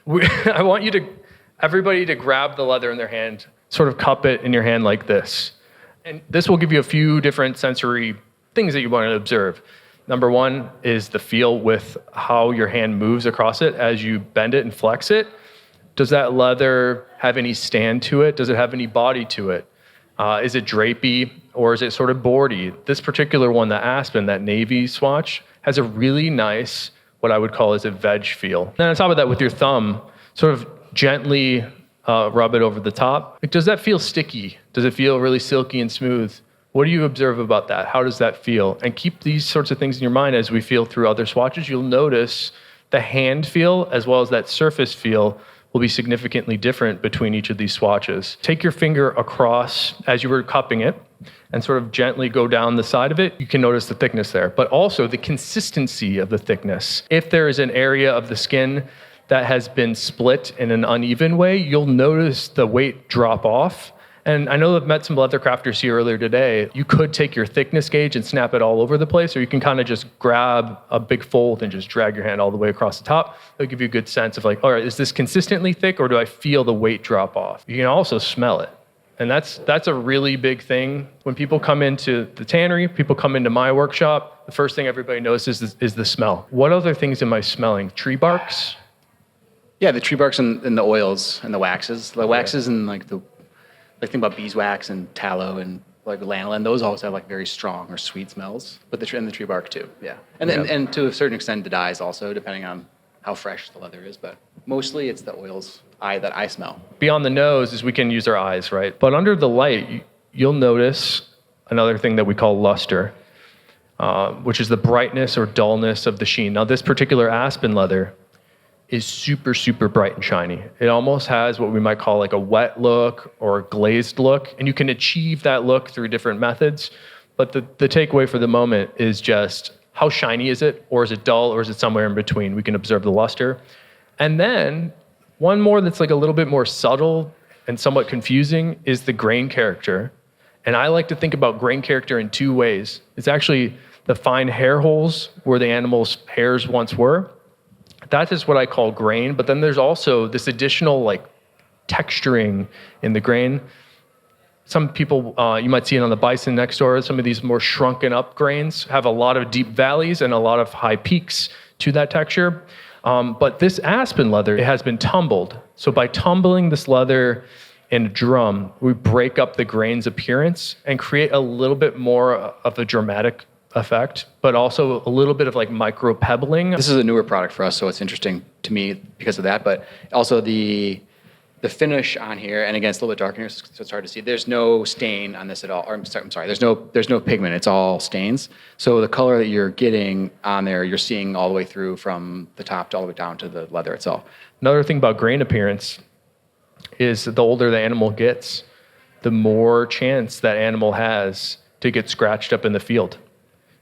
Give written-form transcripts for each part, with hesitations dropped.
I want everybody to grab the leather in their hand, sort of cup it in your hand like this. And this will give you a few different sensory things that you want to observe. Number one is the feel with how your hand moves across it as you bend it and flex it. Does that leather have any stand to it? Does it have any body to it? Is it drapey or is it sort of boardy? This particular one, the Aspen, that navy swatch, has a really nice, what I would call is a veg feel. And on top of that, with your thumb, sort of gently rub it over the top. Like, does that feel sticky? Does it feel really silky and smooth? What do you observe about that? How does that feel? And keep these sorts of things in your mind as we feel through other swatches. You'll notice the hand feel as well as that surface feel will be significantly different between each of these swatches. Take your finger across as you were cupping it and sort of gently go down the side of it. You can notice the thickness there, but also the consistency of the thickness. If there is an area of the skin that has been split in an uneven way, you'll notice the weight drop off. And I know I've met some leather crafters here earlier today. You could take your thickness gauge and snap it all over the place, or you can kind of just grab a big fold and just drag your hand all the way across the top. It'll give you a good sense of like, all right, is this consistently thick or do I feel the weight drop off? You can also smell it. And that's a really big thing. When people come into the tannery, people come into my workshop, the first thing everybody notices is the smell. What other things am I smelling? Tree barks? Yeah, the tree barks and the oils and the waxes. The waxes and like think about beeswax and tallow and like lanolin. Those always have like very strong or sweet smells. But the tree bark too. Yeah, and to a certain extent the dyes also, depending on how fresh the leather is. But mostly it's the oils that I smell. Beyond the nose is we can use our eyes, right? But under the light, you'll notice another thing that we call luster, which is the brightness or dullness of the sheen. Now, this particular Aspen leather is super, super bright and shiny. It almost has what we might call like a wet look or a glazed look, and you can achieve that look through different methods. But the takeaway for the moment is just how shiny is it, or is it dull, or is it somewhere in between? We can observe the luster. And then one more that's like a little bit more subtle and somewhat confusing is the grain character. And I like to think about grain character in two ways. It's actually the fine hair holes where the animal's hairs once were. That is what I call grain, but then there's also this additional like texturing in the grain. Some people, you might see it on the bison next door, some of these more shrunken up grains have a lot of deep valleys and a lot of high peaks to that texture. But this Aspen leather, it has been tumbled. So by tumbling this leather in a drum, we break up the grain's appearance and create a little bit more of a dramatic effect, but also a little bit of like micro pebbling. This is a newer product for us, so it's interesting to me because of that, but also the finish on here, and again, it's a little bit darker here, so it's hard to see. There's no stain on this at all. Or I'm sorry, there's no pigment. It's all stains. So the color that you're getting on there, you're seeing all the way through from the top all the way down to the leather itself. Another thing about grain appearance is that the older the animal gets, the more chance that animal has to get scratched up in the field.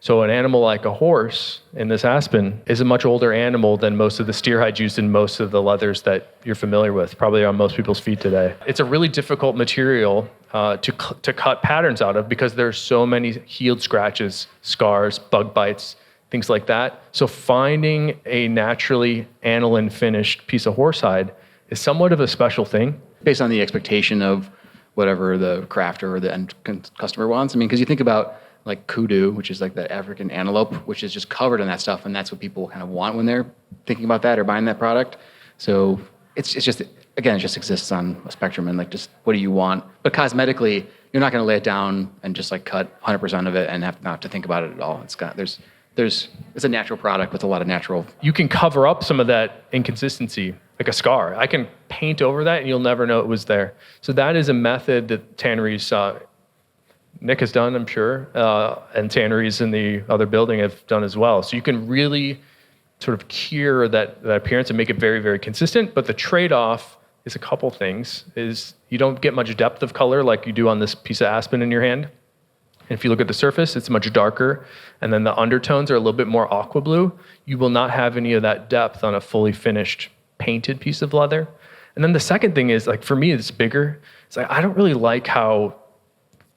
So an animal like a horse in this Aspen is a much older animal than most of the steer hide used in most of the leathers that you're familiar with, probably on most people's feet today. It's a really difficult material to cut patterns out of because there's so many healed scratches, scars, bug bites, things like that. So finding a naturally aniline finished piece of horsehide is somewhat of a special thing. Based on the expectation of whatever the crafter or the end customer wants. I mean, because you think about like kudu, which is like the African antelope, which is just covered in that stuff, and that's what people kind of want when they're thinking about that or buying that product. So it's just, again, it just exists on a spectrum, and like just what do you want? But cosmetically, you're not going to lay it down and just like cut 100% of it and have not to think about it at all. It's a natural product with a lot of natural. You can cover up some of that inconsistency, like a scar. I can paint over that and you'll never know it was there. So that is a method that tanneries Nick has done, I'm sure, and tanneries in the other building have done as well. So you can really sort of cure that appearance and make it very, very consistent. But the trade-off is a couple things. Is you don't get much depth of color like you do on this piece of Aspen in your hand. And if you look at the surface, it's much darker. And then the undertones are a little bit more aqua blue. You will not have any of that depth on a fully finished painted piece of leather. And then the second thing is, like for me, it's bigger. It's like I don't really like how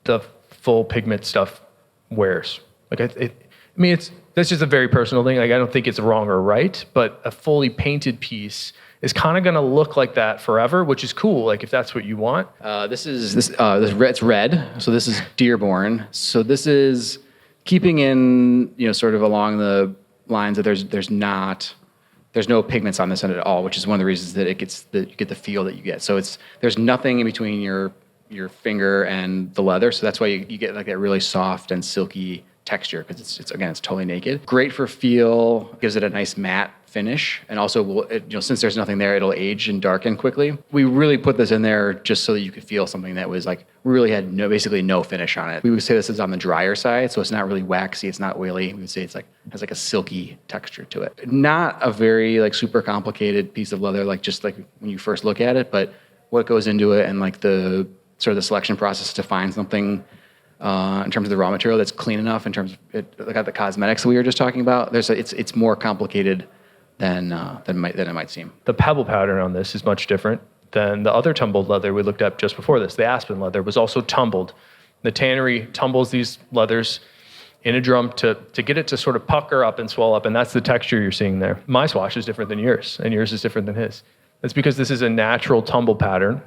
the full pigment stuff wears. Like that's just a very personal thing. Like I don't think it's wrong or right, but a fully painted piece is kind of going to look like that forever, which is cool. Like if that's what you want. It's red. So this is Dearborn. So this is keeping in, sort of along the lines that there's no pigments on this end at all, which is one of the reasons that you get the feel that you get. So there's nothing in between your finger and the leather. So that's why you get like that really soft and silky texture, because it's totally naked. Great for feel, gives it a nice matte finish, and also since there's nothing there, it'll age and darken quickly. We really put this in there just so that you could feel something that was like really had basically no finish on it. We would say this is on the drier side, so it's not really waxy, it's not oily. We would say has like a silky texture to it. Not a very like super complicated piece of leather, like just like when you first look at it, but what goes into it and like the sort of the selection process to find something in terms of the raw material that's clean enough in terms of the cosmetics that we were just talking about. It's more complicated than it might seem. The pebble pattern on this is much different than the other tumbled leather we looked at just before this. The aspen leather was also tumbled. The tannery tumbles these leathers in a drum to get it to sort of pucker up and swell up, and that's the texture you're seeing there. My swatch is different than yours, and yours is different than his. That's because this is a natural tumble pattern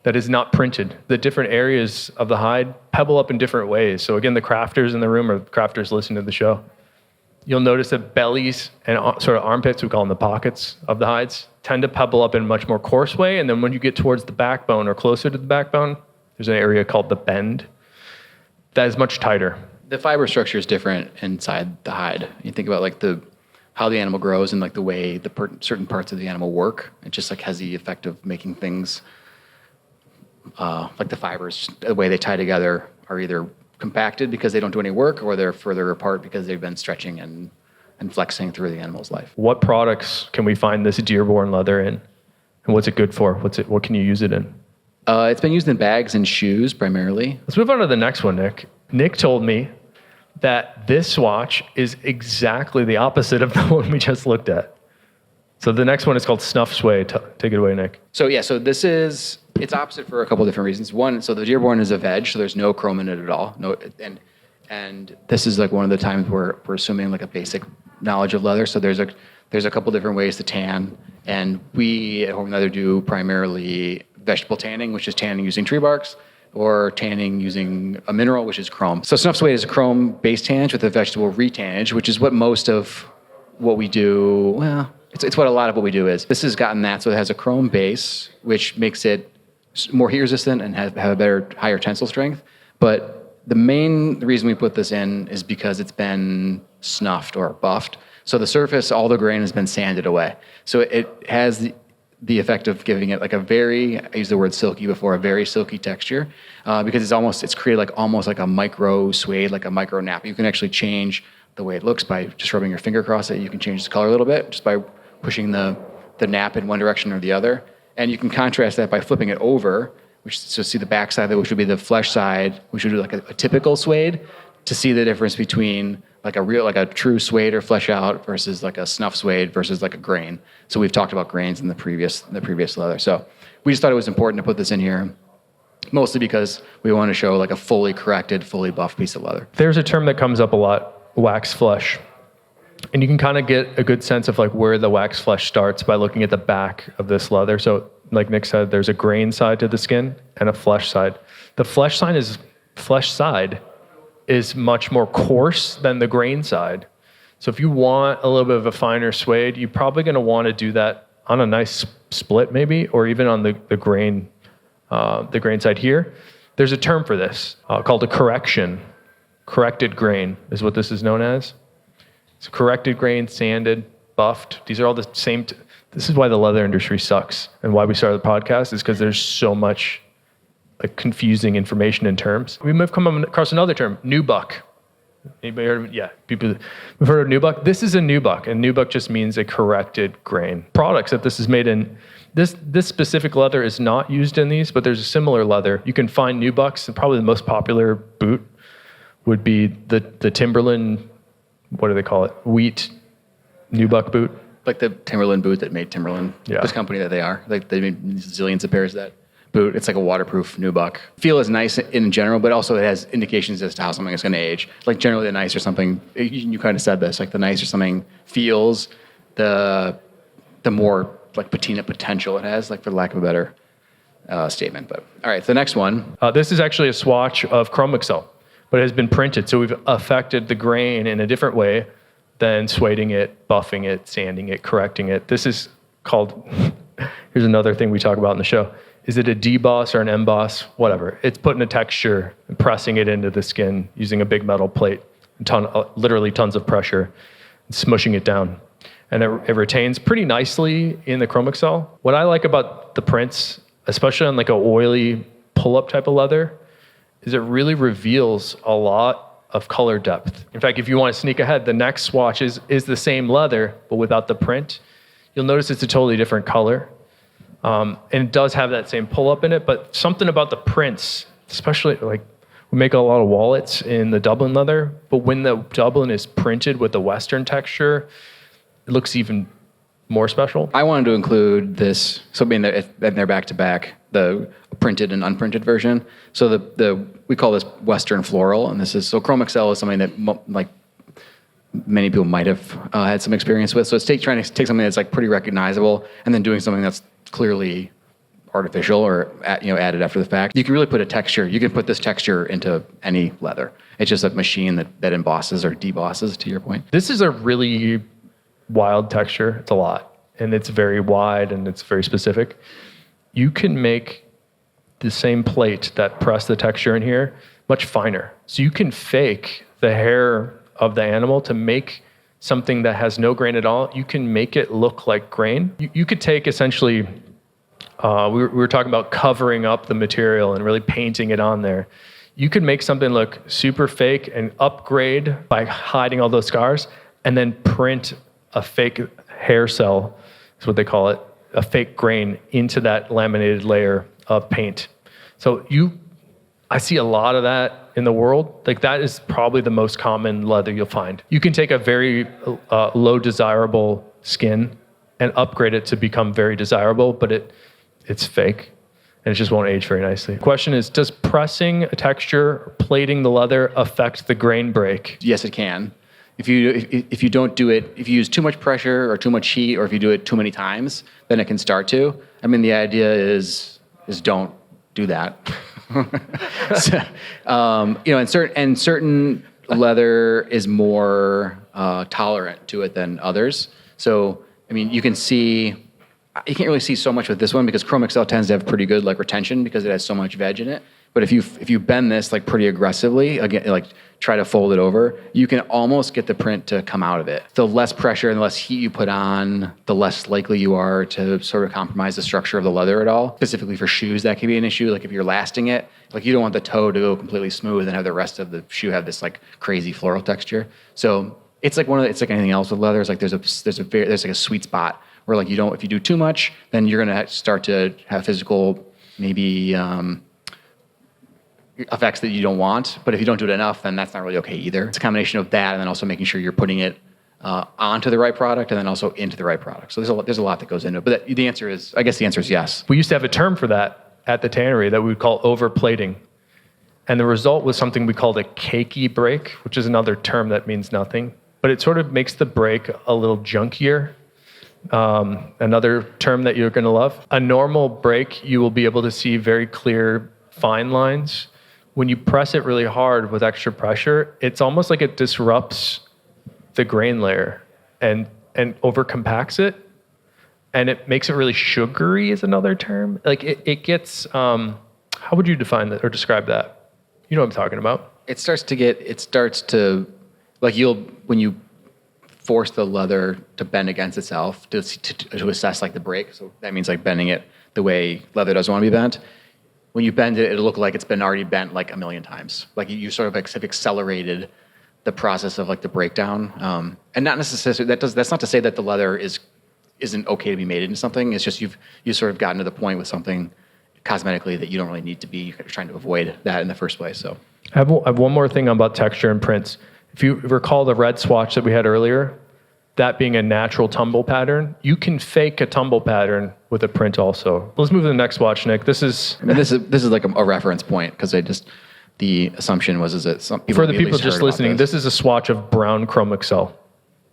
that is not printed. The different areas of the hide pebble up in different ways. So again, the crafters in the room or crafters listening to the show, you'll notice that bellies and sort of armpits, we call them the pockets of the hides, tend to pebble up in a much more coarse way. And then when you get towards the backbone or closer to the backbone, there's an area called the bend that is much tighter. The fiber structure is different inside the hide. You think about like how the animal grows and like the way certain parts of the animal work. It just like has the effect of making things like the fibers, the way they tie together are either compacted because they don't do any work, or they're further apart because they've been stretching and flexing through the animal's life. What products can we find this Dearborn leather in? And what's it good for? What can you use it in? It's been used in bags and shoes primarily. Let's move on to the next one, Nick. Nick told me that this swatch is exactly the opposite of the one we just looked at. So the next one is called Snuffed Suede. Take it away, Nick. So this it's opposite for a couple different reasons. One, so the Dearborn is a veg, so there's no chrome in it at all. No, and this is like one of the times where we're assuming like a basic knowledge of leather. So there's a couple different ways to tan, and we at Horween Leather do primarily vegetable tanning, which is tanning using tree barks, or tanning using a mineral, which is chrome. So Snuffed Suede is a chrome-based tannage with a vegetable retannage, which is what most of what we do, it's what a lot of what we do is. This has gotten that, so it has a chrome base, which makes it more heat resistant and have a higher tensile strength. But the main reason we put this in is because it's been snuffed or buffed. So the surface, all the grain has been sanded away. So it has the effect of giving it like I used the word silky before, a very silky texture, because it's created almost like a micro suede, like a micro nap. You can actually change the way it looks by just rubbing your finger across it. You can change the color a little bit just by pushing the nap in one direction or the other. And you can contrast that by flipping it over, so see the back side of it, which would be the flesh side, which would be like a typical suede, to see the difference between like a true suede or flesh out versus like a snuff suede versus like a grain. So we've talked about grains in the previous leather. So we just thought it was important to put this in here, mostly because we want to show like a fully corrected, fully buffed piece of leather. There's a term that comes up a lot, wax flesh. And you can kind of get a good sense of like where the wax flesh starts by looking at the back of this leather. So like Nick said, there's a grain side to the skin and a flesh side. The flesh side is much more coarse than the grain side. So if you want a little bit of a finer suede, you're probably going to want to do that on a nice split maybe, or even on the grain side here. There's a term for this called a correction. Corrected grain is what this is known as. It's corrected grain, sanded, buffed. These are all the same. This is why the leather industry sucks, and why we started the podcast is because there's so much like confusing information in terms. We may have come across another term, Nubuck. Anybody heard of it? Yeah, we've heard of Nubuck. This is a Nubuck, and Nubuck just means a corrected grain. Products that this is made in, this specific leather is not used in these, but there's a similar leather. You can find Nubucks, and probably the most popular boot would be the Timberland, what do they call it? Wheat Nubuck boot. Like the Timberland boot that made Timberland, this company that they are. Like they made zillions of pairs of that boot. It's like a waterproof Nubuck. Feel is nice in general, but also it has indications as to how something is going to age. Like generally the nicer something, you kind of said this, like the nicer something feels, the more like patina potential it has, like for lack of a better statement. But all right, so the next one. This is actually a swatch of Chromexcel, but it has been printed. So we've affected the grain in a different way than sueding it, buffing it, sanding it, correcting it. This is called, here's another thing we talk about in the show. Is it a deboss or an emboss? Whatever. It's putting a texture and pressing it into the skin using a big metal plate, literally tons of pressure, and smushing it down. And it retains pretty nicely in the Chromexcel. What I like about the prints, especially on like an oily pull-up type of leather, is it really reveals a lot of color depth. In fact, if you want to sneak ahead, the next swatch is the same leather, but without the print. You'll notice it's a totally different color. And it does have that same pull-up in it, but something about the prints, especially like we make a lot of wallets in the Dublin leather, but when the Dublin is printed with the Western texture, it looks even more special. I wanted to include this, so being they're back to back, the printed and unprinted version. So we call this Western floral, and this is, so Chromexcel is something that like many people might have had some experience with. So it's trying to take something that's like pretty recognizable and then doing something that's clearly artificial or added after the fact. You can really put a texture. You can put this texture into any leather. It's just a machine that embosses or debosses, to your point. This is a really wild texture. It's a lot, and it's very wide and it's very specific. You can make the same plate that pressed the texture in here much finer. So you can fake the hair of the animal to make something that has no grain at all. You can make it look like grain. You could take essentially, we were talking about covering up the material and really painting it on there. You could make something look super fake and upgrade by hiding all those scars, and then print a fake hair cell, is what they call it, a fake grain into that laminated layer of paint. So I see a lot of that in the world. Like that is probably the most common leather you'll find. You can take a very low desirable skin and upgrade it to become very desirable, but it's fake and it just won't age very nicely. The question is, does pressing a texture, plating the leather affect the grain break? Yes, it can. If you don't do it, if you use too much pressure or too much heat, or if you do it too many times, then it can start to. I mean, the idea is don't do that. So, and certain leather is more tolerant to it than others. So, I mean, you can't really see so much with this one because Chromexcel tends to have pretty good like retention because it has so much veg in it. But if you bend this like pretty aggressively, again, like try to fold it over, you can almost get the print to come out of it. The less pressure and the less heat you put on, the less likely you are to sort of compromise the structure of the leather at all. Specifically for shoes, that can be an issue. Like if you're lasting it, like you don't want the toe to go completely smooth and have the rest of the shoe have this like crazy floral texture. So it's like it's like anything else with leather. It's like there's like a sweet spot where like if you do too much, then you're gonna start to have physical maybe effects that you don't want, but if you don't do it enough, then that's not really okay either. It's a combination of that and then also making sure you're putting it onto the right product and then also into the right product. So there's a lot that goes into it, but the answer is yes. We used to have a term for that at the tannery that we would call overplating. And the result was something we called a cakey break, which is another term that means nothing, but it sort of makes the break a little junkier. Another term that you're gonna love. A normal break, you will be able to see very clear fine lines. When you press it really hard with extra pressure, it's almost like it disrupts the grain layer and overcompacts it, and it makes it really sugary is another term. Like it gets, how would you define that or describe that? You know what I'm talking about. It starts to, like when you force the leather to bend against itself to assess like the break. So that means like bending it the way leather doesn't want to be bent. When you bend it, it'll look like it's been already bent like a million times. Like you sort of have accelerated the process of like the breakdown. And not necessarily, that's not to say that the leather isn't okay to be made into something. It's just you've sort of gotten to the point with something cosmetically that you don't really need to be. You're trying to avoid that in the first place. So I have one more thing about texture and prints. If you recall the red swatch that we had earlier, that being a natural tumble pattern, you can fake a tumble pattern with a print also. Let's move to the next swatch, Nick. This is like a reference point because the assumption was that some people for the people just listening. This is a swatch of brown Chromexcel.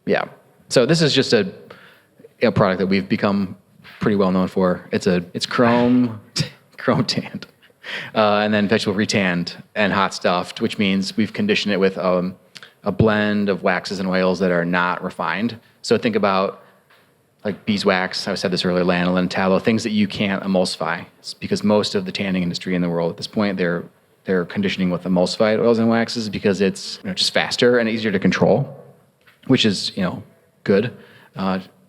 Yeah. So this is just a product that we've become pretty well known for. It's chrome tanned, and then vegetable retanned and hot stuffed, which means we've conditioned it with a blend of waxes and oils that are not refined. So think about like beeswax, I said this earlier, lanolin, tallow, things that you can't emulsify. It's because most of the tanning industry in the world at this point, they're conditioning with emulsified oils and waxes because it's just faster and easier to control, which is good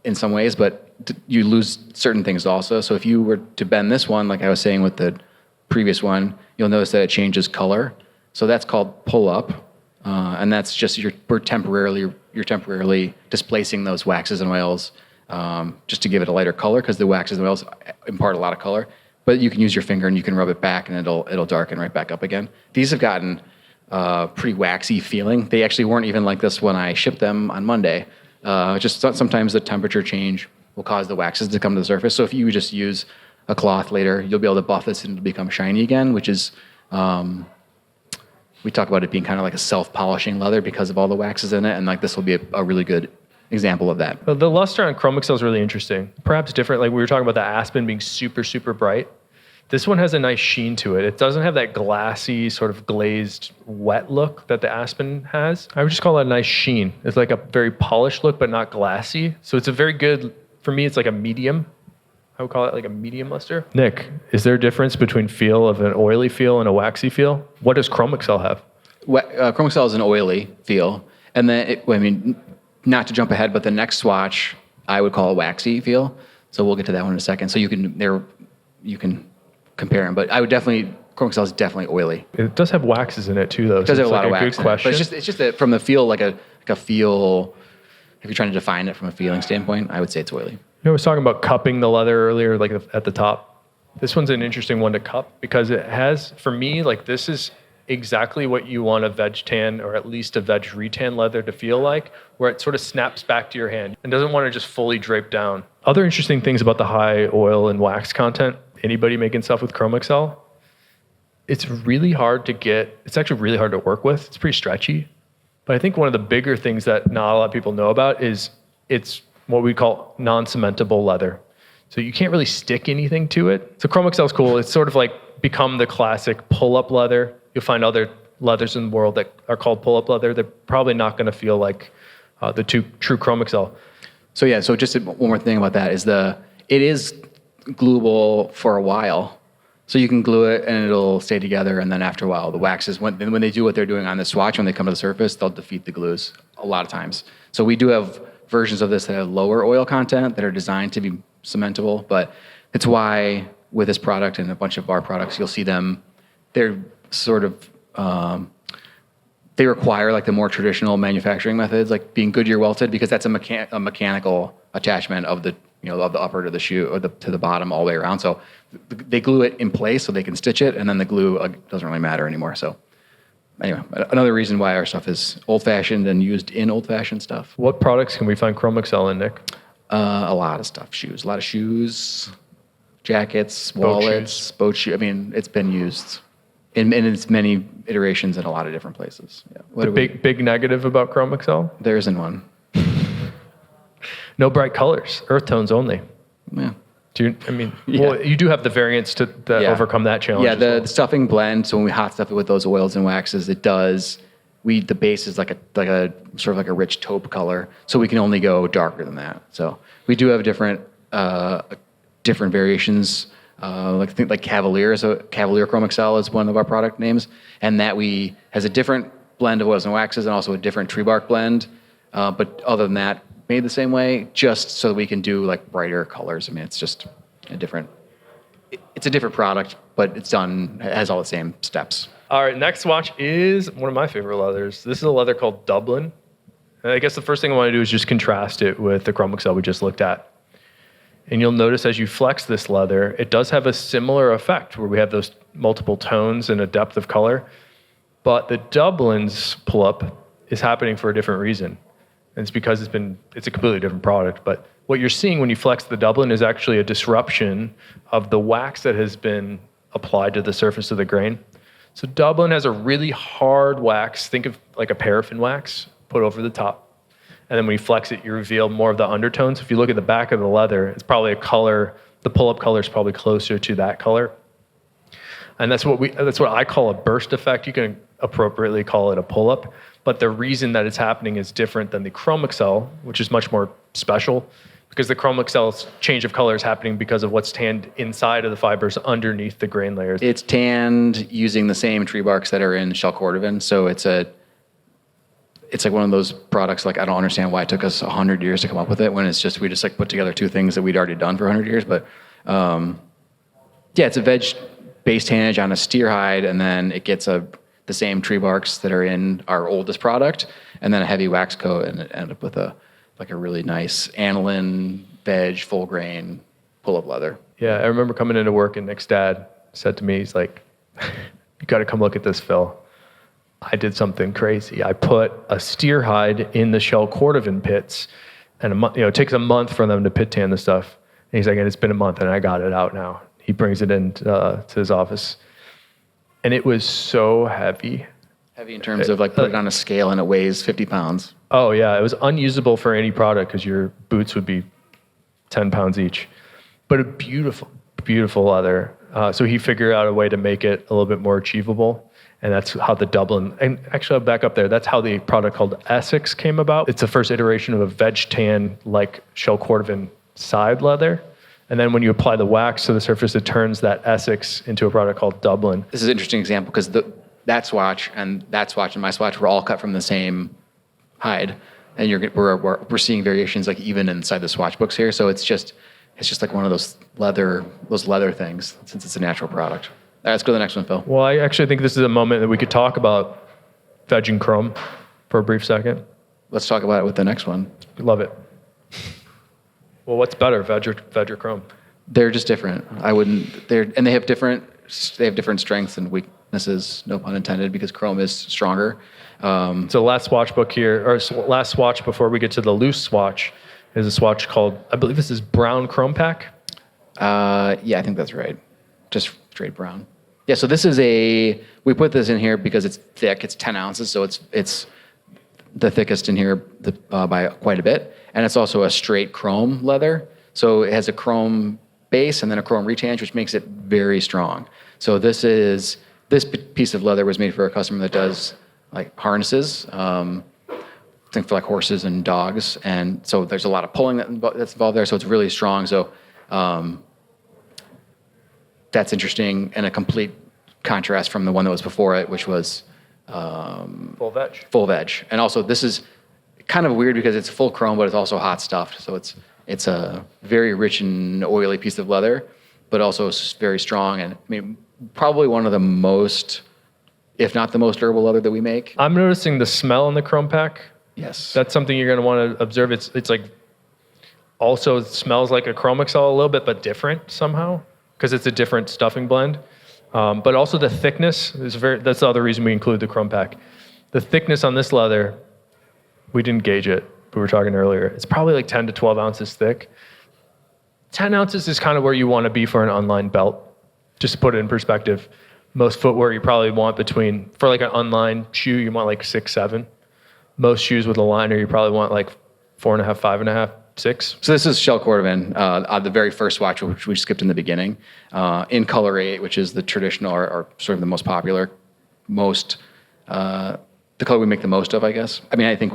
in some ways, but you lose certain things also. So if you were to bend this one, like I was saying with the previous one, you'll notice that it changes color. So that's called pull up, and that's just you're temporarily displacing those waxes and oils. Just to give it a lighter color, because the waxes and oils impart a lot of color. But you can use your finger and you can rub it back, and it'll darken right back up again. These have gotten pretty waxy feeling. They actually weren't even like this when I shipped them on Monday. Just sometimes the temperature change will cause the waxes to come to the surface. So if you just use a cloth later, you'll be able to buff this and it'll become shiny again, which is we talk about it being kind of like a self-polishing leather because of all the waxes in it, and like this will be a really good example of that. The luster on Chromexcel is really interesting. Perhaps different, like we were talking about the aspen being super, super bright. This one has a nice sheen to it. It doesn't have that glassy, sort of glazed, wet look that the aspen has. I would just call it a nice sheen. It's like a very polished look, but not glassy. So it's a very good, for me, it's like a medium. I would call it like a medium luster. Nick, is there a difference between feel of an oily feel and a waxy feel? What does Chromexcel have? Chromexcel is an oily feel. And then, not to jump ahead, but the next swatch I would call a waxy feel. So we'll get to that one in a second. So you can compare them, but I would Chromexcel is definitely oily. It does have waxes in it too, though. It does have a lot of wax. wax. Good question. But it's just that from the feel, like a feel. If you're trying to define it from a feeling standpoint, I would say it's oily. I was talking about cupping the leather earlier, like at the top. This one's an interesting one to cup because it has, for me, like this is exactly what you want a veg tan or at least a veg retan leather to feel like, where it sort of snaps back to your hand and doesn't want to just fully drape down. Other interesting things about the high oil and wax content, anybody making stuff with Chromexcel, it's really hard to get, it's actually really hard to work with. It's pretty stretchy. But I think one of the bigger things that not a lot of people know about is it's what we call non-cementable leather. So you can't really stick anything to it. So Chromexcel's cool. It's sort of like become the classic pull-up leather. You'll find other leathers in the world that are called pull-up leather. They're probably not going to feel like the true Chromexcel. So just one more thing about that is it is gluable for a while. So you can glue it and it'll stay together, and then after a while, the waxes, when they do what they're doing on the swatch, when they come to the surface, they'll defeat the glues a lot of times. So we do have versions of this that have lower oil content that are designed to be cementable, but it's why with this product and a bunch of our products, you'll see them, they're sort of, they require like the more traditional manufacturing methods, like being Goodyear welted, because that's a mechanical attachment of the of the upper to the shoe or to the bottom all the way around. So they glue it in place so they can stitch it, and then the glue doesn't really matter anymore. So anyway, another reason why our stuff is old-fashioned and used in old-fashioned stuff. What products can we find Chromexcel in, Nick? A lot of stuff. A lot of shoes, jackets, wallets, boat shoes. I mean, it's been used in its many iterations in a lot of different places. Yeah. The big negative about Chromexcel? There isn't one. No bright colors, earth tones only. Yeah. Well, you do have the variants to overcome that challenge. Yeah, the stuffing blend. So when we hot stuff it with those oils and waxes, it does. The base is like a sort of like a rich taupe color, so we can only go darker than that. So we do have different variations. Like Cavalier. So Cavalier Chromexcel is one of our product names, and that has a different blend of oils and waxes and also a different tree bark blend. But other than that, made the same way, just so that we can do like brighter colors. I mean, it's just a different product, but it has all the same steps. All right, next swatch is one of my favorite leathers. This is a leather called Dublin. And I guess the first thing I want to do is just contrast it with the Chromexcel we just looked at. And you'll notice as you flex this leather, it does have a similar effect where we have those multiple tones and a depth of color. But the Dublin's pull-up is happening for a different reason. And it's because it's a completely different product. But what you're seeing when you flex the Dublin is actually a disruption of the wax that has been applied to the surface of the grain. So Dublin has a really hard wax. Think of like a paraffin wax put over the top. And then when you flex it, you reveal more of the undertones. If you look at the back of the leather, it's probably a color, the pull-up color is probably closer to that color. And that's what I call a burst effect. You can appropriately call it a pull-up. But the reason that it's happening is different than the Chromexcel, which is much more special, because the Chromexcel's change of color is happening because of what's tanned inside of the fibers underneath the grain layers. It's tanned using the same tree barks that are in shell Cordovan. So it's like one of those products, like I don't understand why it took us 100 years to come up with it when it's just, we just like put together two things that we'd already done for 100 years. But yeah, it's a veg-based tannage on a steer hide, and then it gets the same tree barks that are in our oldest product, and then a heavy wax coat, and it ended up with a really nice aniline, veg, full grain, pull-up leather. Yeah, I remember coming into work and Nick's dad said to me, he's like, you got to come look at this, Phil. I did something crazy. I put a steer hide in the shell Cordovan pits, and it takes a month for them to pit tan the stuff. And he's like, and it's been a month, and I got it out now. He brings it in to his office, and it was so heavy. Heavy in terms of like put it on a scale and it weighs 50 pounds. Oh yeah, it was unusable for any product because your boots would be 10 pounds each. But a beautiful, beautiful leather. So he figured out a way to make it a little bit more achievable. And that's how the Dublin, and actually I'll back up there, that's how the product called Essex came about. It's the first iteration of a veg tan like shell Cordovan side leather. And then when you apply the wax to the surface, it turns that Essex into a product called Dublin. This is an interesting example because that swatch and my swatch were all cut from the same hide, and we're seeing variations like even inside the swatch books here. So it's just like one of those leather things since it's a natural product. All right, let's go to the next one, Phil. Well, I actually think this is a moment that we could talk about veg and chrome for a brief second. Let's talk about it with the next one. Love it. Well, what's better, veg or chrome? They're just different. They have different strengths and weaknesses, no pun intended, because chrome is stronger. So last swatch book here, or last swatch before we get to the loose swatch, is a swatch called, I believe this is brown Chromepak. Yeah, I think that's right. Just straight brown. Yeah, so this is we put this in here because it's thick. It's 10 ounces, so it's the thickest in here by quite a bit. And it's also a straight chrome leather. So it has a chrome base and then a chrome retange, which makes it very strong. So this piece of leather was made for a customer that does like harnesses, I think for like horses and dogs. And so there's a lot of pulling that's involved there. So it's really strong. So that's interesting, and a complete contrast from the one that was before it, which was Full veg. Full veg. And also this is kind of weird because it's full chrome, but it's also hot stuffed. So it's a very rich and oily piece of leather, but also very strong. And I mean, probably one of the most, if not the most durable leather that we make. I'm noticing the smell in the Chromepak. Yes. That's something you're going to want to observe. It's like, also it smells like a Chromexcel a little bit, but different somehow because it's a different stuffing blend. But also the thickness is that's the other reason we include the Chromepak. The thickness on this leather, we didn't gauge it. We were talking earlier. It's probably like 10 to 12 ounces thick. 10 ounces is kind of where you want to be for an unlined belt. Just to put it in perspective, most footwear you probably want for like an unlined shoe, you want like 6, 7. Most shoes with a liner, you probably want like 4.5, 5.5, 6. So this is shell Cordovan, the very first swatch, which we skipped in the beginning, in color 8, which is the traditional or sort of the most popular, the color we make the most of, I guess. I mean, I don't think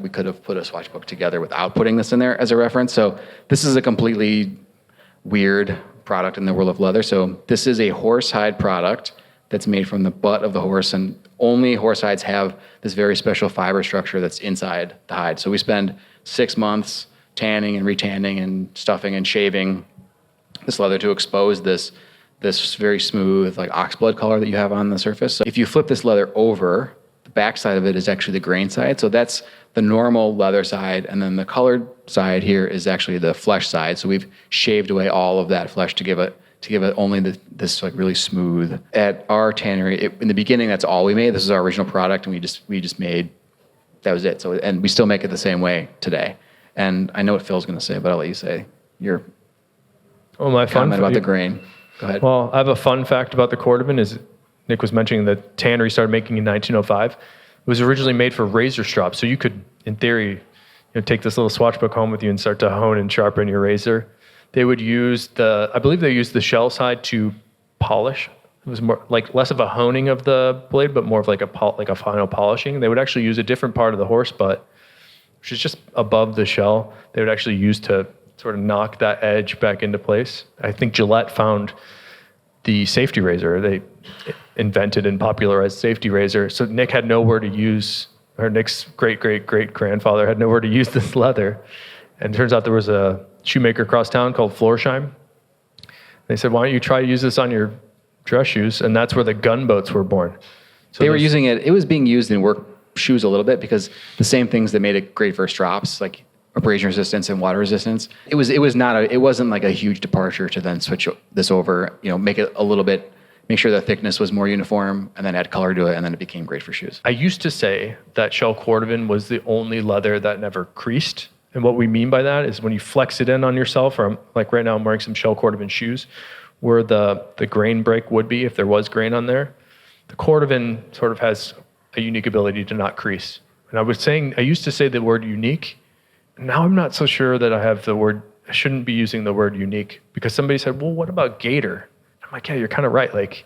we could have put a swatch book together without putting this in there as a reference. So this is a completely weird product in the world of leather. So this is a horsehide product that's made from the butt of the horse, and only horsehides have this very special fiber structure that's inside the hide. So we spend 6 months tanning and retanning and stuffing and shaving this leather to expose this very smooth, like oxblood color that you have on the surface. So if you flip this leather over, the back side of it is actually the grain side. So that's the normal leather side, and then the colored side here is actually the flesh side. So we've shaved away all of that flesh to give it only this like really smooth. At our tannery, in the beginning, that's all we made. This is our original product, and we just made, that was it. So, and we still make it the same way today. And I know what Phil's going to say, but I'll let you say your my comment about the grain. Go ahead. Well, I have a fun fact about the Cordovan is Nick was mentioning the tannery started making in 1905. was originally made for razor strops. So you could, in theory, take this little swatch book home with you and start to hone and sharpen your razor. They would use I believe they used the shell side to polish. It was more like less of a honing of the blade, but more of like a final polishing. They would actually use a different part of the horse butt, which is just above the shell. They would actually use to sort of knock that edge back into place. I think Gillette found the safety razor. They invented and popularized safety razor. So Nick had nowhere to use, or Nick's great-great-great-grandfather had nowhere to use this leather. And it turns out there was a shoemaker across town called Florsheim. They said, why don't you try to use this on your dress shoes? And that's where the gunboats were born. So they were using it. It was being used in work shoes a little bit because the same things that made it great for strops, like abrasion resistance and water resistance. It wasn't like a huge departure to then switch this over, make it a little bit, make sure the thickness was more uniform, and then add color to it, and then it became great for shoes. I used to say that shell Cordovan was the only leather that never creased. And what we mean by that is when you flex it in on yourself, or like right now I'm wearing some shell Cordovan shoes, where the grain break would be if there was grain on there. The Cordovan sort of has a unique ability to not crease. And I used to say the word unique. Now I'm not so sure that I shouldn't be using the word unique, because somebody said, well, what about gator? I'm like, yeah, you're kind of right. Like,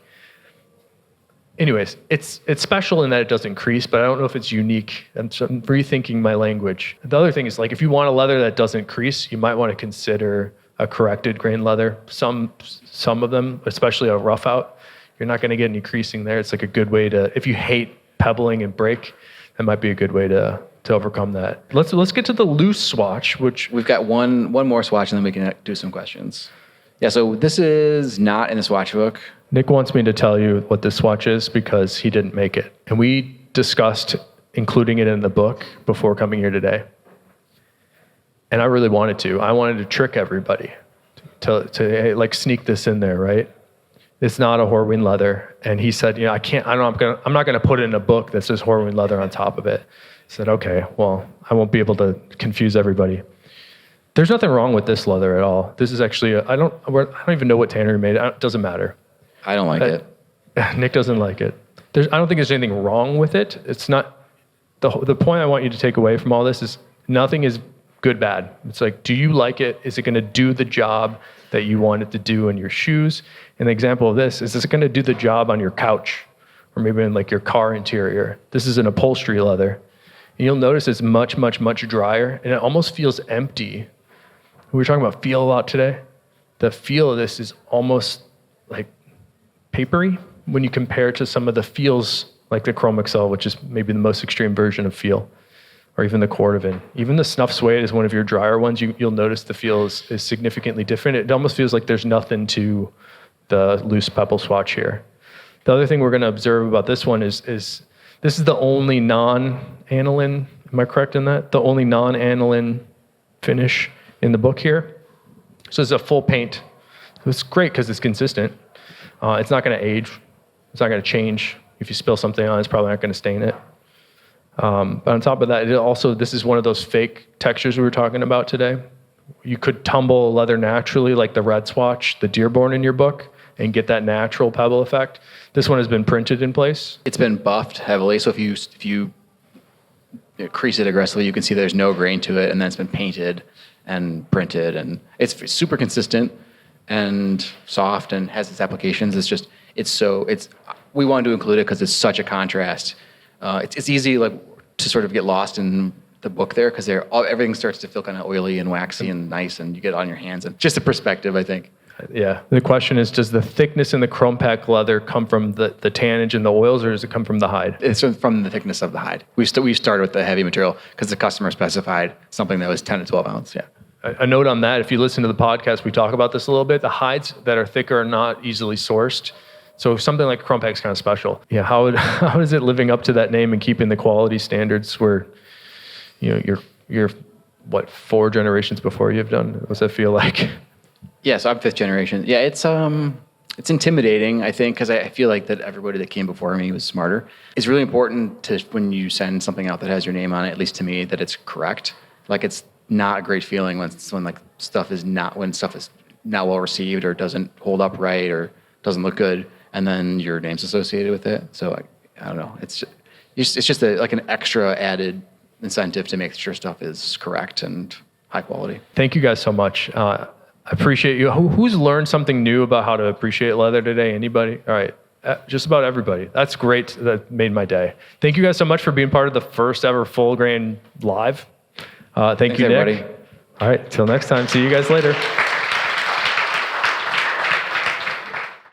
anyways, it's special in that it doesn't crease, but I don't know if it's unique. And so I'm rethinking my language. The other thing is, like, if you want a leather that doesn't crease, you might want to consider a corrected grain leather. Some of them, especially a rough out, you're not going to get any creasing there. It's like a good way to, if you hate pebbling and break, that might be a good way to overcome that. Let's get to the loose swatch, which we've got one more swatch, and then we can do some questions. Yeah, so this is not in the swatch book. Nick wants me to tell you what this swatch is because he didn't make it. And we discussed including it in the book before coming here today. And I really wanted to. I wanted to trick everybody to like sneak this in there, right? It's not a Horween Leather. And he said, I'm not going to put it in a book that says Horween Leather on top of it. I said, okay, well, I won't be able to confuse everybody. There's nothing wrong with this leather at all. This is actually, I don't even know what tannery made it. It doesn't matter. I don't like it. Nick doesn't like it. I don't think there's anything wrong with it. It's not, the point I want you to take away from all this is nothing is good, bad. It's like, do you like it? Is it going to do the job that you want it to do in your shoes? An example of this is this going to do the job on your couch or maybe in like your car interior? This is an upholstery leather. And you'll notice it's much, much, much drier, and it almost feels empty. We were talking about feel a lot today. The feel of this is almost like papery when you compare it to some of the feels like the Chromexcel, which is maybe the most extreme version of feel, or even the Cordovan. Even the Snuffed Suede is one of your drier ones. You'll notice the feel is significantly different. It almost feels like there's nothing to the loose pebble swatch here. The other thing we're going to observe about this one is this is the only non-aniline, am I correct in that? The only non-aniline finish in the book here. So it's a full paint. It's great because it's consistent. It's not going to age. It's not going to change. If you spill something on it, it's probably not going to stain it. But on top of that, this is one of those fake textures we were talking about today. You could tumble leather naturally, like the red swatch, the Dearborn in your book, and get that natural pebble effect. This one has been printed in place. It's been buffed heavily, so if you crease it aggressively, you can see there's no grain to it, and then it's been painted and printed, and it's super consistent and soft and has its applications. We wanted to include it because it's such a contrast. It's easy to sort of get lost in the book there because everything starts to feel kind of oily and waxy and nice, and you get it on your hands. And just a perspective, I think. Yeah. The question is, does the thickness in the Chromepak leather come from the tannage and the oils, or does it come from the hide? It's from the thickness of the hide. We started with the heavy material because the customer specified something that was 10 to 12 ounce. Yeah. A note on that, if you listen to the podcast, we talk about this a little bit. The hides that are thicker are not easily sourced. So something like Chromepak is kind of special. Yeah. How is it living up to that name and keeping the quality standards where, you're what, 4 generations before you've done? What does that feel like? Yeah, so I'm 5th generation. Yeah, it's intimidating, I think, because I feel like that everybody that came before me was smarter. It's really important to, when you send something out that has your name on it, at least to me, that it's correct. Like, it's not a great feeling when stuff is not well received or doesn't hold up right or doesn't look good, and then your name's associated with it. So I don't know. it's just like an extra added incentive to make sure stuff is correct and high quality. Thank you guys so much. I appreciate you. Who's learned something new about how to appreciate leather today? Anybody? All right. Just about everybody. That's great. That made my day. Thank you guys so much for being part of the first ever Full Grain Live. Thank you, Nick. Everybody. All right. Till next time. See you guys later.